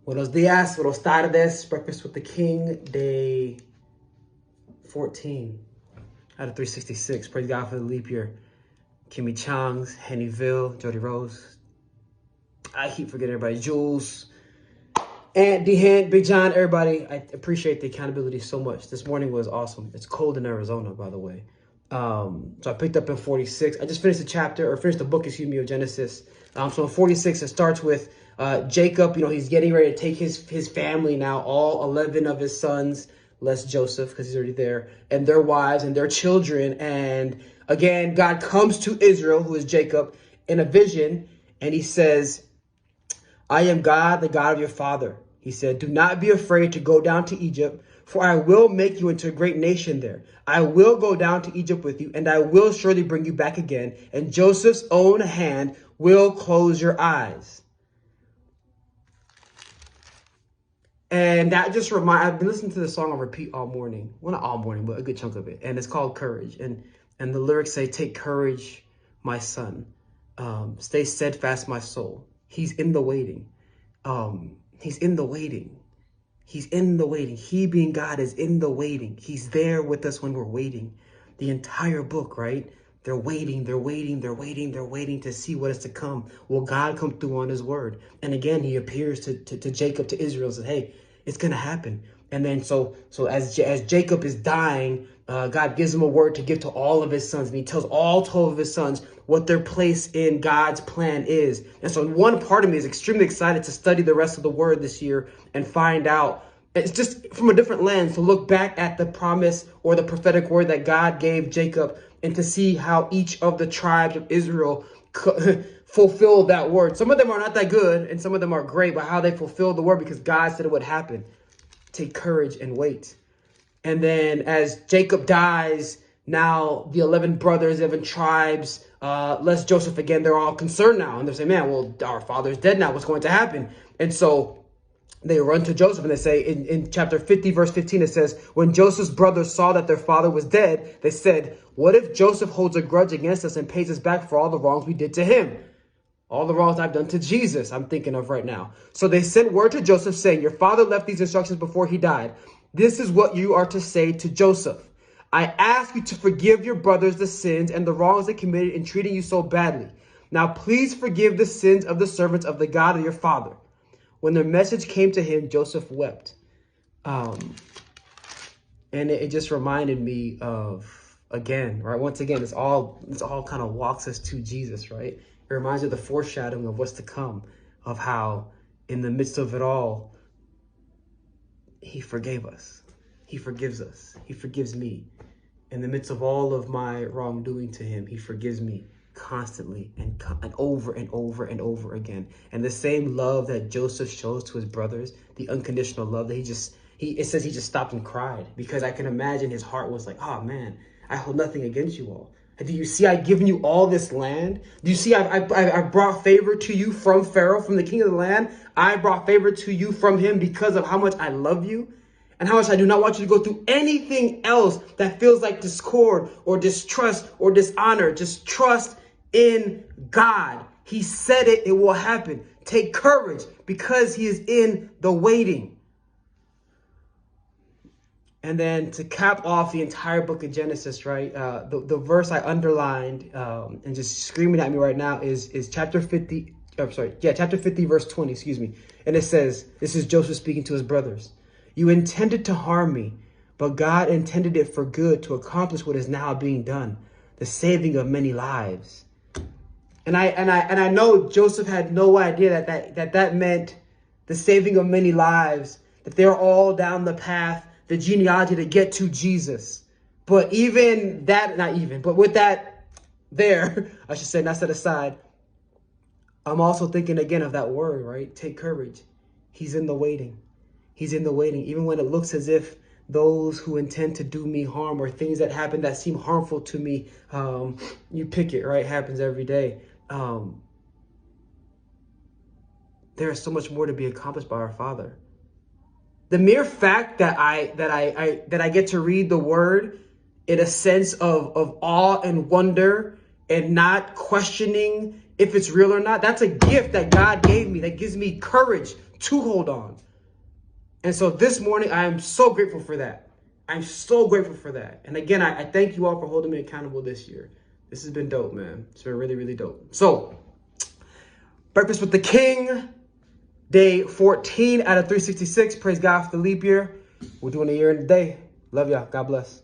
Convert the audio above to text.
Buenos dias, buenos tardes, breakfast with the king, day 14 out of 366. Praise God for the leap year. Kimmy Chong's, Hennyville, Jody Rose. I keep forgetting everybody. Jules, Aunt Dehan, Big John, everybody. I appreciate the accountability so much. This morning was awesome. It's cold in Arizona, by the way. So I picked up in 46. I just finished the book, of Genesis. So in 46, it starts with Jacob. He's getting ready to take his family now, all 11 of his sons, less Joseph, because he's already there, and their wives and their children. And again, God comes to Israel, who is Jacob, in a vision, and he says, I am God, the God of your father. He said, do not be afraid to go down to Egypt, for I will make you into a great nation there. I will go down to Egypt with you, and I will surely bring you back again, and Joseph's own hand will close your eyes. And that just I've been listening to the song on repeat all morning. Well, not all morning, but a good chunk of it. And it's called Courage. And the lyrics say, take courage, my son. Stay steadfast, my soul. He's in the waiting. He's in the waiting. He's in the waiting. He being God is in the waiting. He's there with us when we're waiting. The entire book, right? They're waiting to see what is to come. Will God come through on his word? And again, he appears to Jacob, to Israel, and says, hey, it's going to happen. And then so as Jacob is dying, God gives him a word to give to all of his sons. And he tells all 12 of his sons what their place in God's plan is. And so one part of me is extremely excited to study the rest of the word this year and find out. It's just from a different lens to look back at the promise or the prophetic word that God gave Jacob and to see how each of the tribes of Israel fulfilled that word. Some of them are not that good and some of them are great, but how they fulfilled the word because God said it would happen. Take courage and wait. And then as Jacob dies, now the 11 brothers, 11 tribes, less Joseph again, they're all concerned now. And they're saying, man, well, our father's dead now. What's going to happen? And so they run to Joseph and they say in chapter 50, verse 15, it says, when Joseph's brothers saw that their father was dead, they said, what if Joseph holds a grudge against us and pays us back for all the wrongs we did to him? All the wrongs I've done to Jesus, I'm thinking of right now. So they sent word to Joseph saying, your father left these instructions before he died. This is what you are to say to Joseph. I ask you to forgive your brothers the sins and the wrongs they committed in treating you so badly. Now, please forgive the sins of the servants of the God of your father. When the message came to him, Joseph wept. And it just reminded me of, again, right? Once again, this all kind of walks us to Jesus, right? It reminds me of the foreshadowing of what's to come, of how in the midst of it all, he forgave us. He forgives us. He forgives me. In the midst of all of my wrongdoing to him, he forgives me constantly and over and over and over again. And the same love that Joseph shows to his brothers, the unconditional love that it says he just stopped and cried, because I can imagine his heart was like, oh man, I hold nothing against you all. Do you see I've given you all this land? Do you see I brought favor to you from Pharaoh, from the king of the land? I brought favor to you from him because of how much I love you and how much I do not want you to go through anything else that feels like discord or distrust or dishonor. Just trust in God. He said it, it will happen. Take courage because he is in the waiting. And then to cap off the entire book of Genesis, right? The verse I underlined and just screaming at me right now is chapter 50. Chapter 50, verse 20, excuse me. And it says, this is Joseph speaking to his brothers. You intended to harm me, but God intended it for good to accomplish what is now being done, the saving of many lives. And I know Joseph had no idea that meant the saving of many lives, that they're all down the path, the genealogy to get to Jesus. But even that, but with that there, I should say, not set aside, I'm also thinking again of that word, right? Take courage. He's in the waiting. He's in the waiting. Even when it looks as if those who intend to do me harm or things that happen that seem harmful to me, you pick it, right? It happens every day. There is so much more to be accomplished by our Father. The mere fact that I get to read the word in a sense of awe and wonder and not questioning if it's real or not, that's a gift that God gave me that gives me courage to hold on. And so this morning, I am so grateful for that. I'm so grateful for that. And again, I thank you all for holding me accountable this year. This has been dope, man. It's been really, really dope. So, Breakfast with the King, day 14 out of 366. Praise God for the leap year. We're doing a year in a day. Love y'all. God bless.